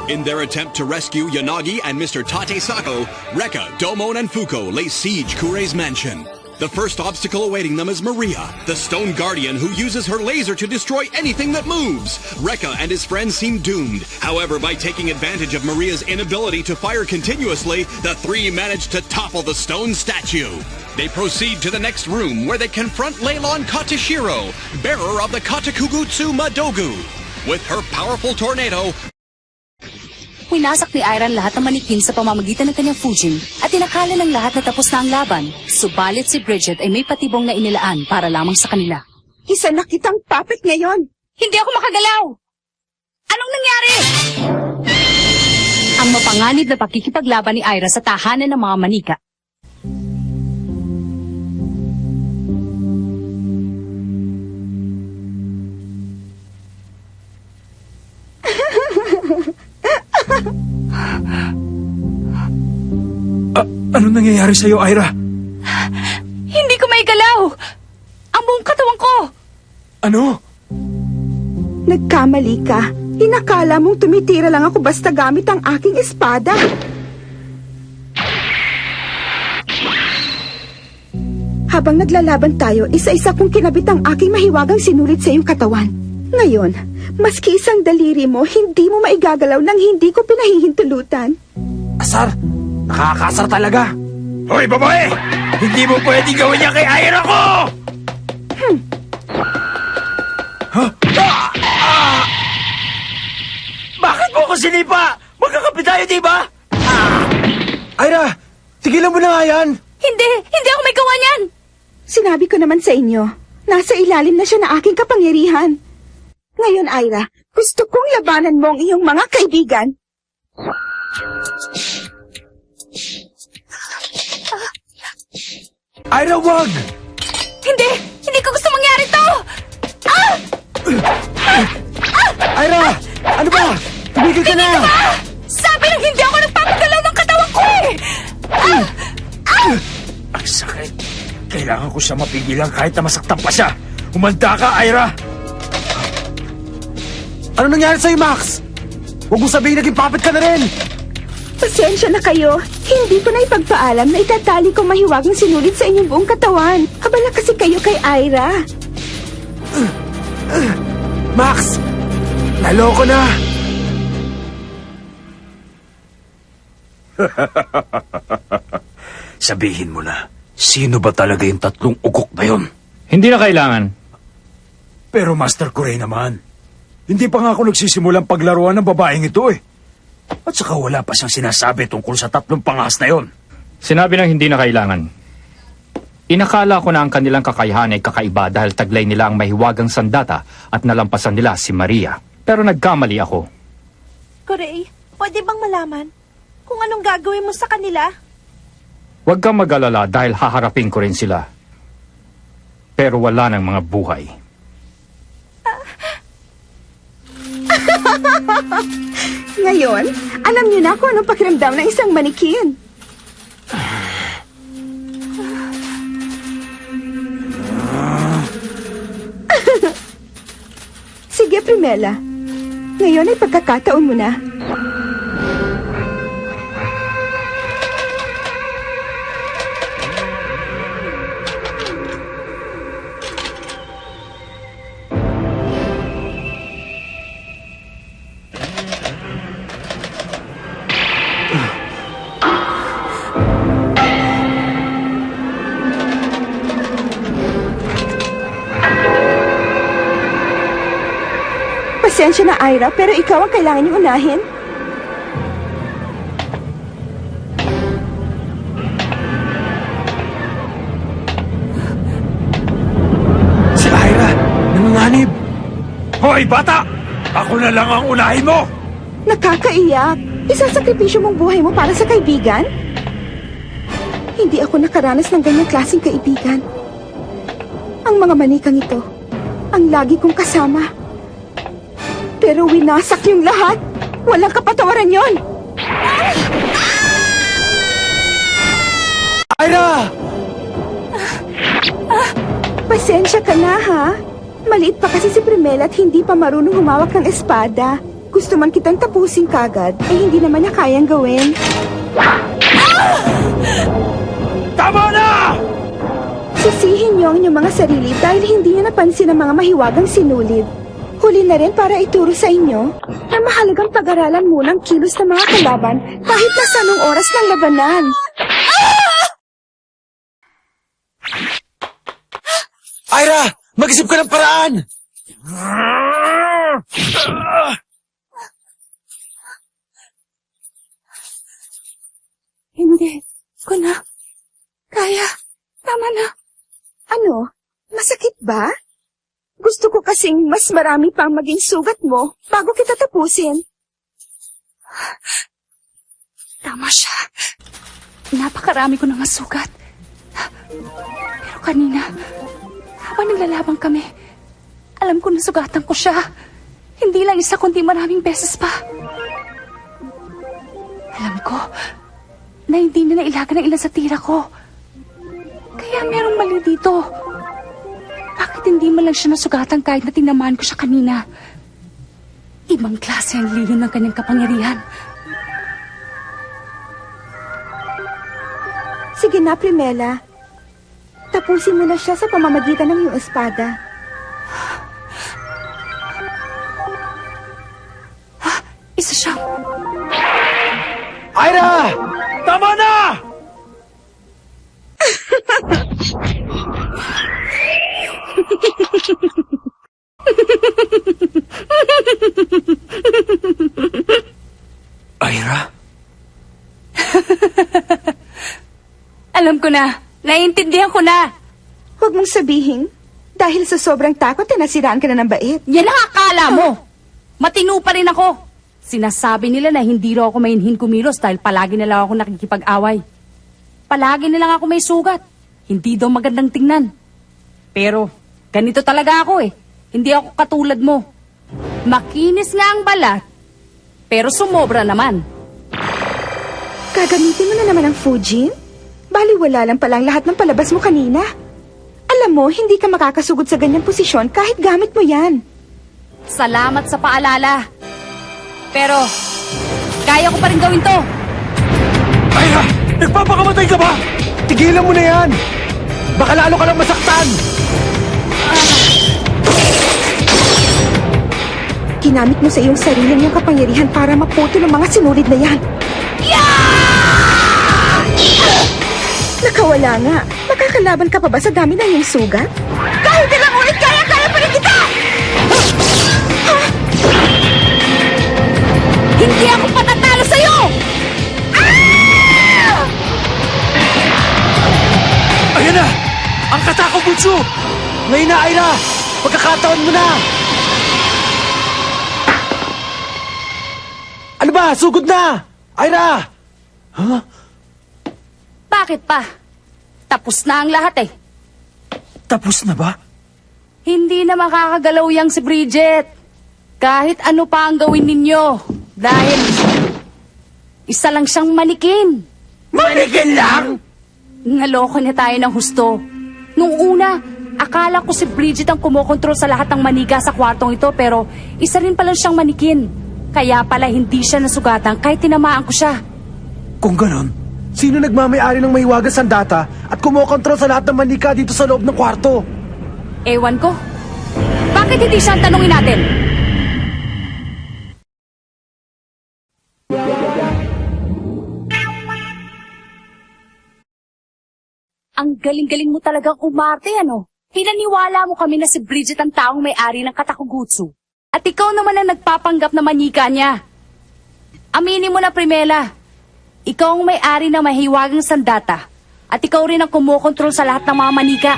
In their attempt to rescue Yanagi and Mr. Tate Sako, Rekka, Domon, and Fuko lay siege Kurei's mansion. The first obstacle awaiting them is Maria, the stone guardian who uses her laser to destroy anything that moves. Rekka and his friends seem doomed. However, by taking advantage of Maria's inability to fire continuously, the three manage to topple the stone statue. They proceed to the next room where they confront Leilon Katashiro, bearer of the Katakugutsu Madogu. With her powerful tornado, Winasak ni Iron lahat ng manikin sa pamamagitan ng kanyang Fujin at inakala ng lahat na tapos na ang laban. Subalit si Bridget ay may patibong na inilaan para lamang sa kanila. Isa na kitang puppet ngayon. Hindi ako makagalaw! Anong nangyari? Ang mapanganib na pakikipaglaban ni Ira sa tahanan ng mga manika. Anong nangyayari sa'yo, Ira? Hindi ko maigalaw! Ang buong katawan ko! Ano? Nagkamali ka. Inakala mong tumitira lang ako basta gamit ang aking espada. Habang naglalaban tayo, isa-isa kong kinabit ang aking mahiwagang sinulit sa iyong katawan. Ngayon, maski isang daliri mo, hindi mo maigagalaw nang hindi ko pinahihintulutan. Asar! Nakakasar talaga! Hoy, babae! Hindi mo pwede gawin niya kay Ira ko! Bakit mo ako sinipa? Magkakapi tayo, di ba? Ira! Tigilan mo na nga yan! Hindi ako may gawa niyan! Sinabi ko naman sa inyo, nasa ilalim na siya na aking kapangyarihan. Ngayon, Ira, gusto kong labanan mo ang iyong mga kaibigan. Ira, wag! Hindi ko gusto mangyari to! Ira! Ano ba? Tumigil ka na! Sabi lang hindi ako nagpapagalaw ng katawan ko eh! Ang sakit. Kailangan ko siya mapigilan kahit na masaktan pa siya. Humanda ka, Ira! Ano nangyari sa'yo, Max? Huwag mo sabihin naging puppet ka na rin! Pasensya na kayo. Hindi ko na ipagpaalam na itatali kong mahiwagang sinulit sa inyong buong katawan. Abala kasi kayo kay Ira. Max! Naloko na! Sabihin mo na, sino ba talaga yung tatlong ugok na yon? Hindi na kailangan. Pero Master Kurei naman, hindi pa nga ako nagsisimulang paglaruan ng babaeng ito eh. At saka wala pa siyang sinasabi tungkol sa tatlong pangahas na yon. Sinabi ng hindi na kailangan. Inakala ko na ang kanilang kakayahan ay kakaiba dahil taglay nila ang mahiwagang sandata at nalampasan nila si Maria. Pero nagkamali ako. Kurei, pwede bang malaman kung anong gagawin mo sa kanila? Huwag kang mag-alala dahil haharapin ko rin sila. Pero wala ng mga buhay. Ngayon, alam niyo na kung anong pakiramdam ng isang manikin. Sige, Primela. Ngayon ay pagkakataon mo na. Pasensya na, Ira, pero ikaw ang kailangan niyong unahin. Si Ira, nanganganib. Hoy, bata! Ako na lang ang unahin mo! Nakakaiyak. Isasakripisyo mong buhay mo para sa kaibigan? Hindi ako nakaranas ng ganyang klaseng kaibigan. Ang mga manikang ito, ang lagi kong kasama. Pero winasak yung lahat. Walang kapatawaran yon. Ira! Pasensya ka na, ha? Maliit pa kasi si Primela at hindi pa marunong humawak ng espada. Gusto man kitang tapusin kagad, eh hindi naman niya kayang gawin. Tama na! Sisihin niyo ang inyong mga sarili dahil hindi niyo napansin ang mga mahiwagang sinulid. Huli na rin para ituro sa inyo na mahalagang pag-aralan muna ang kilos ng mga kalaban kahit nasa anong oras ng labanan. Ira! Mag-isip ka ng paraan! Hindi ko na kaya. Tama na. Ano? Masakit ba? Gusto ko kasing mas marami pang maging sugat mo bago kita tapusin. Tama siya. Napakarami ko ng sugat. Pero kanina, habang naglalabang kami, alam ko na sugatan ko siya. Hindi lang isa kundi maraming beses pa. Alam ko na hindi na nailaga ng ilan sa tira ko. Kaya merong mali dito. Bakit hindi man lang siya nasugatan kahit na tinamaan ko siya kanina? Ibang klase ang lino ng kanyang kapangyarihan. Sige na, Primela. Tapusin mo na siya sa pamamagitan ng iyong espada. Isa siyang... Ira! Tama na! Ira? Alam ko na. Naiintindihan ko na. Huwag mong sabihin, dahil sa sobrang takot, nasiraan ka na ng bait. Yan ang akala mo. Matino pa rin ako. Sinasabi nila na hindi raw ako mainhin kumilos dahil palagi na lang ako nakikipag-away. Palagi na lang ako may sugat. Hindi daw magandang tingnan. Pero, ganito talaga ako eh. Hindi ako katulad mo. Makinis nga ang balat, pero sumobra naman. Gagamitin mo na naman ang Fujin? Baliwala lang palang lahat ng palabas mo kanina. Alam mo, hindi ka makakasugod sa ganyang posisyon kahit gamit mo yan. Salamat sa paalala. Pero, kaya ko pa rin gawin to. Ira! Nagpapakamatay ka ba? Tigilan mo na yan! Baka lalo ka lang masaktan! Ginamit mo sa iyong sarili niyong kapangyarihan para maputol ang mga sinulid na yan. Nakawala nga. Makakalaban ka pa ba sa dami ng iyong sugat? Kahit ilang ulit kaya pa rin kita! Hindi ako patatalo sa'yo! Ayan na! Ang katako butsu! Ngayon na, Ira! Pagkakataon mo na! Ano ba? Sugod na! Ira! Huh? Bakit pa? Tapos na ang lahat eh. Tapos na ba? Hindi na makakagalaw yang si Bridget. Kahit ano pa ang gawin ninyo. Dahil isa lang siyang manikin. Manikin lang! Naloko niya tayo ng husto. Nung una, akala ko si Bridget ang kumokontrol sa lahat ng manika sa kwartong ito pero isa rin pala siyang manikin. Kaya pala hindi siya nasugatan kahit tinamaan ko siya. Kung ganon, sino nagmamayari ng mahiwagang sandata at kumokontrol sa lahat ng manika dito sa loob ng kwarto? Ewan ko. Bakit hindi siya ang tanungin natin? Ang galing-galing mo talagang umarte, ano? Pinaniwala mo kami na si Bridget ang taong may-ari ng Katakugutsu. At ikaw naman ang nagpapanggap na manika niya. Aminin mo na, Primela. Ikaw ang may-ari ng mahiwagang sandata. At ikaw rin ang kumokontrol sa lahat ng mga manika.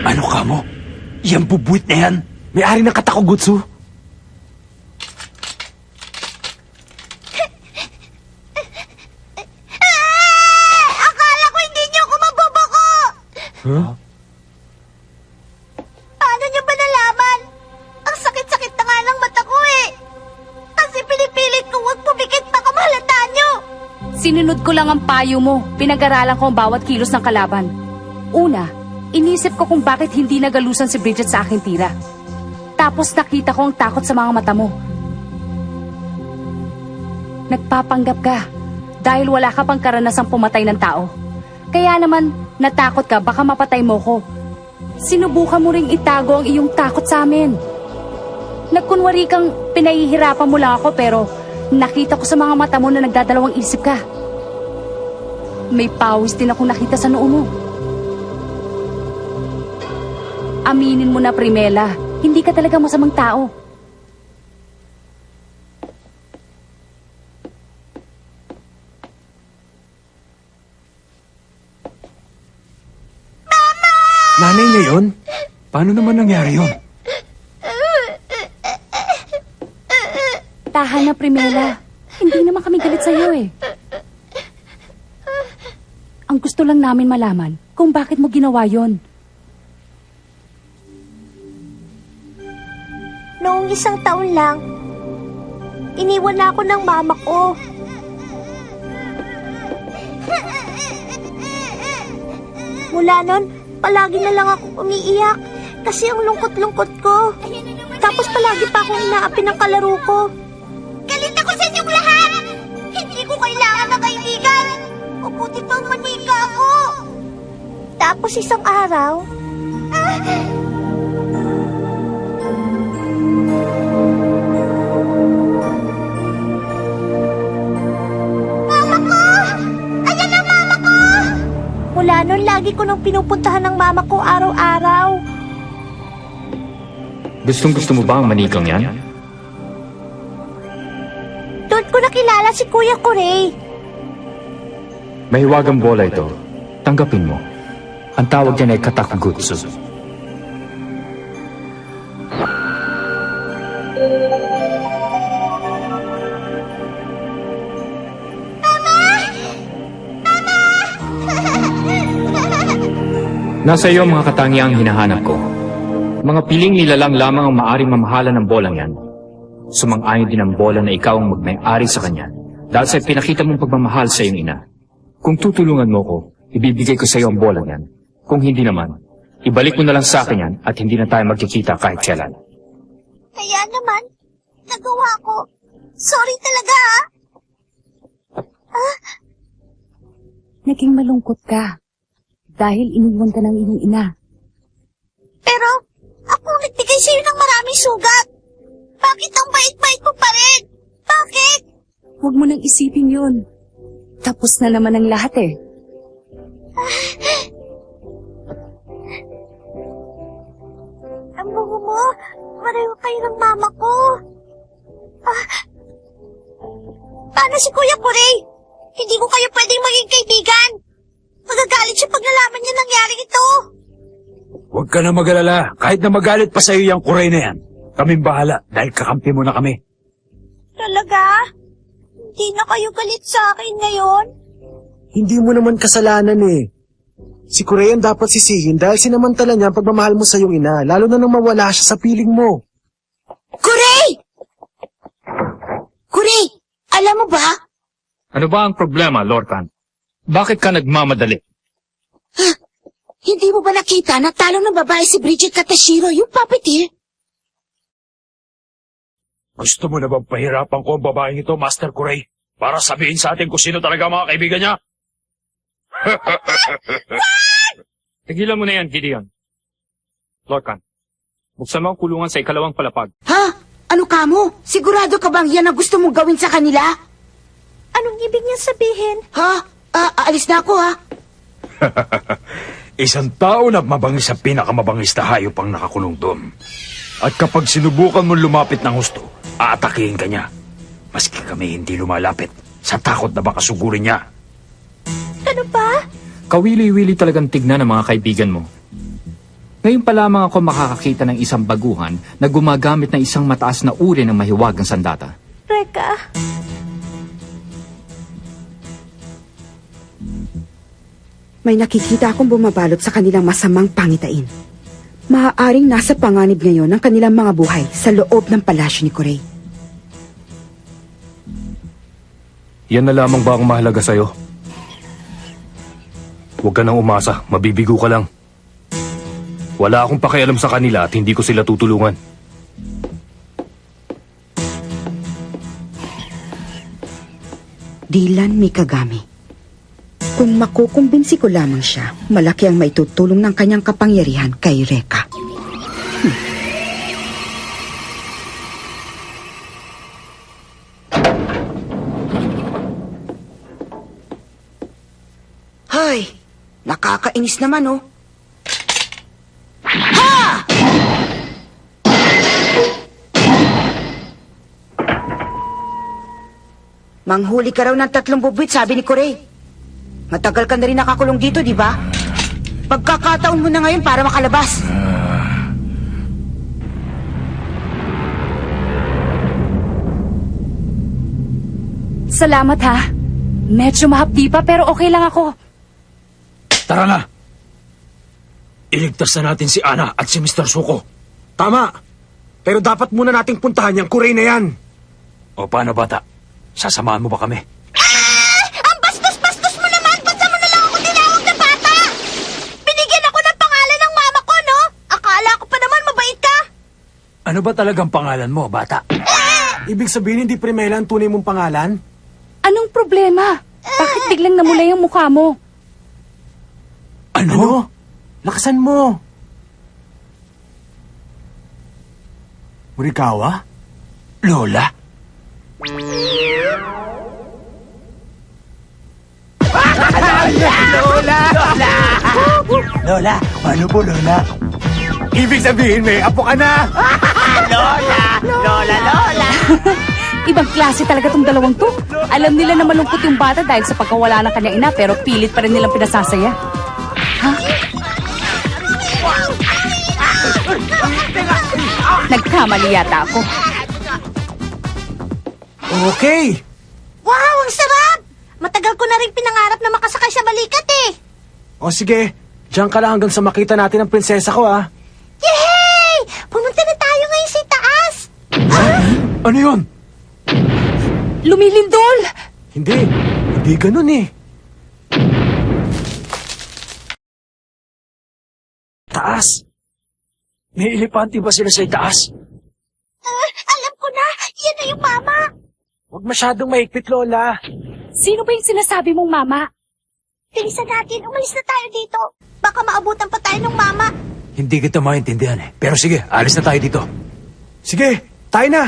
Ano ka mo? Yan bubuit na yan. May-ari ng Katakugutsu. Akala ko hindi niyo ako mababako! Huh? Paano niyo ba nalaman? Ang sakit-sakit na nga ng mata ko eh. Kasi pinipilit kong huwag pumikit na kamahalata niyo. Sinunod ko lang ang payo mo. Pinag-aralan ko ang bawat kilos ng kalaban. Una, inisip ko kung bakit hindi nagalusan si Bridget sa aking tira. Tapos nakita ko ang takot sa mga mata mo. Nagpapanggap ka dahil wala ka pang karanasang pumatay ng tao. Kaya naman, natakot ka baka mapatay mo ko. Sinubukan mo ring itago ang iyong takot sa amin. Nagkunwari kang pinahihirapan mo lang ako pero nakita ko sa mga mata mo na nagdadalawang isip ka. May pawis din akong nakita sa noo mo. Aminin mo na, Primela, hindi ka talaga masamang tao. Nanay niya yun? Paano naman nangyari yun? Tahan na, Primela. Hindi naman kami galit sa'yo eh. Ang gusto lang namin malaman kung bakit mo ginawa yon. Noong 1 taon lang, iniwan na ako ng mama ko. Mula nun, palagi na lang ako umiiyak kasi ang lungkot-lungkot ko. Tapos palagi pa akong inaapi ng kalaro ko. Galit ako sa inyong lahat! Hindi ko kailangan ng kaibigan! Mabuti pang manika ako! Tapos isang araw... Mama ko! Ayan ang mama ko! Mula nun, lagi ko nang pinupuntahan ng mama ko araw-araw. Gustong-gusto mo ba ang manikang yan? Doon ko nakilala si Kuya Kuray. Mahiwagang bola ito. Tanggapin mo. Ang tawag niyan ay katakugutsu. Nasa iyo ang mga katangiang hinahanap ko. Mga piling nilalang lamang ang maaring mamahala ng bolang yan. Sumang-ayon din ang bola na ikaw ang magmay-ari sa kanya dahil sa pinakita mong pagmamahal sa iyong ina. Kung tutulungan mo ko, ibibigay ko sa iyo ang bolang yan. Kung hindi naman, ibalik mo na lang sa akin yan at hindi na tayo magkikita kahit kailan. Kaya naman, nagawa ko. Sorry talaga, ha? Naging malungkot ka dahil iniwan ka ng iyong ina. Pero, ako ang nagbigay sa'yo ng maraming sugat. Bakit ang bait-bait mo pa rin? Bakit? Huwag mo nang isipin yun. Tapos na naman ang lahat eh. Ang bungo mo, pareho kayo ng mama ko. Paano si Kuya Kuray? Hindi ko kayo pwedeng maging kaibigan. Magagalit siya pag nalaman niya nangyari ito. Huwag ka na mag-alala. Kahit na magalit pa sa'yo yung kuray na yan. Kaming bahala dahil kakampi mo na kami. Talaga? Hindi na kayo galit sa akin ngayon? Hindi mo naman kasalanan eh. Si Kuray ang dapat sisihin dahil sinamantala niya ang pagmamahal mo sa iyong ina, lalo na nang mawala siya sa piling mo. Kuray! Kuray, alam mo ba? Ano ba ang problema, Lorcan? Bakit ka nagmamadali? Hindi mo ba nakita na talo ng babae si Bridget Katashiro, yung puppeteer? Gusto mo na bang pahirapan ko ang babaeng ito, Master Kuray? Para sabihin sa atin kung sino talaga ang mga kaibigan niya? Tigilan mo na yan, Gideon. Lorcan, buksan mo ang kulungan sa ikalawang palapag. Ha? Ano ka mo? Sigurado ka bang yan ang gusto mong gawin sa kanila? Anong ibig niya sabihin? Ha? Aalis na ako ha? Isang tao na mabangis sa pinakamabangis na hayop ang nakakulong doon. At kapag sinubukan mo lumapit ng husto, aatakihin ka niya. Maski kami hindi lumalapit sa takot na baka sugurin niya. Ano ba? Kawili-wili talagang tignan ng mga kaibigan mo. Ngayon pa lamang ako makakakita ng isang baguhan na gumagamit ng isang mataas na uri ng mahiwagang sandata. Reka, May nakikita akong bumabalot sa kanilang masamang pangitain. Maaaring nasa panganib ngayon ang kanilang mga buhay sa loob ng palasyo ni Kuray. Yan na lamang ba ang mahalaga sa'yo? Huwag ka nang umasa, mabibigo ka lang. Wala akong pakialam sa kanila at hindi ko sila tutulungan. Dylan Mikagami. Kung makukumbinsi ko lamang siya, malaki ang maitutulong ng kanyang kapangyarihan kay Reka. Hay, nakakainis naman oh. Manghuli ka raw ng 3 bubuit, sabi ni Corey. Matagal ka na rin nakakulong dito, di ba? Pagkakataon mo na ngayon para makalabas. Salamat ha. Medyo mahapdi pa pero okay lang ako. Tara na! Iligtas na natin si Ana at si Mr. Suko. Tama. Pero dapat muna nating puntahan yung Kuray na yan. O paano, bata? Sasamahan mo ba kami? Ang bastos-bastos mo naman! Ba't mo na lang ako tinawag na bata? Binigyan ako ng pangalan ng mama ko, no? Akala ko pa naman mabait ka. Ano ba talagang pangalan mo, bata? Ibig sabihin hindi Primela ang tunay mong pangalan? Anong problema? Bakit biglang namulay ang mukha mo? Ano? Lakasan mo. Murikawa? Lola? Lola, paano po, Lola? Ibig sabihin, may apo ka na! Ibang klase talaga tong dalawang to. Alam nila na malungkot yung bata dahil sa pagkawala ng kanyang ina pero pilit pa rin nilang pinasasaya. Ha? Nagkamali yata ako. Okay. Wow, ang sarap! Matagal ko na rin pinangarap na makasakay sa balikat eh. O sige, diyan ka lang hanggang sa makita natin ang prinsesa ko, ah. Yay! Pumunta na tayo ngayon sa taas. Ano yun? Lumilindol! Hindi ganun eh. Taas? May elepante ba sila sa itaas? Alam ko na, yan na yung mama. Huwag masyadong maikpit, Lola. Sino ba yung sinasabi mong mama? Bilisan natin, umalis na tayo dito. Baka maabutan pa tayo ng mama. Hindi kita maintindihan eh. Pero sige, alis na tayo dito. Sige, tayo na.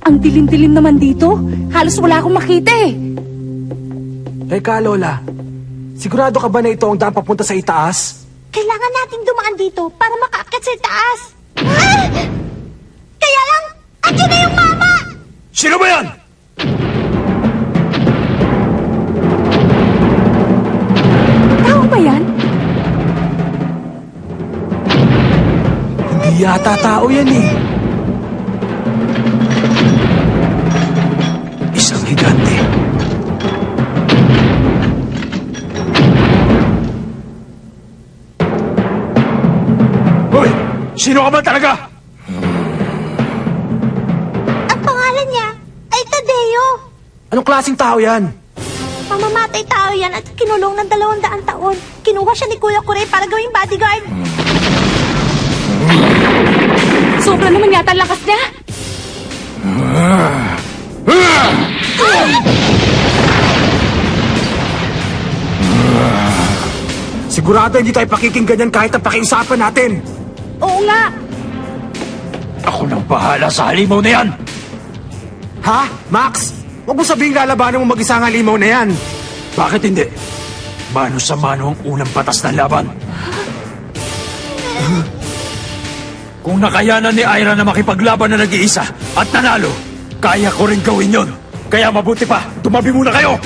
Ang dilim-dilim naman dito. Halos wala akong makita eh. Teka, Lola. Sigurado ka ba na ito ang daan papunta sa itaas? Kailangan nating dumaan dito para makaakyat sa taas. Ah! Kaya lang, andyan na yung mama! Sino ba yan? Tao ba yan? Hindi yata tao yan eh. Isang higante. Hoy! Sino ka ba talaga? Ang pangalan niya ay Tadeo. Anong klaseng tao yan? Mamamatay tao yan at kinulong ng 200 taon. Kinuha siya ni Kuya Kuray para gawing bodyguard. Sobra naman yata ang lakas niya. Sigurado hindi tayo pakikinggan yan kahit ang pakiusapan natin. Oo nga. Ako nang bahala sa halimaw na yan! Ha? Max? Huwag mo sabihing lalabanan mo mag-isa ang halimaw na yan. Bakit hindi? Mano sa mano ang unang batas ng laban. Kung nakayanan ni Ira na makipaglaban na nag-iisa at nanalo, kaya ko rin gawin yon. Kaya mabuti pa, tumabi muna kayo!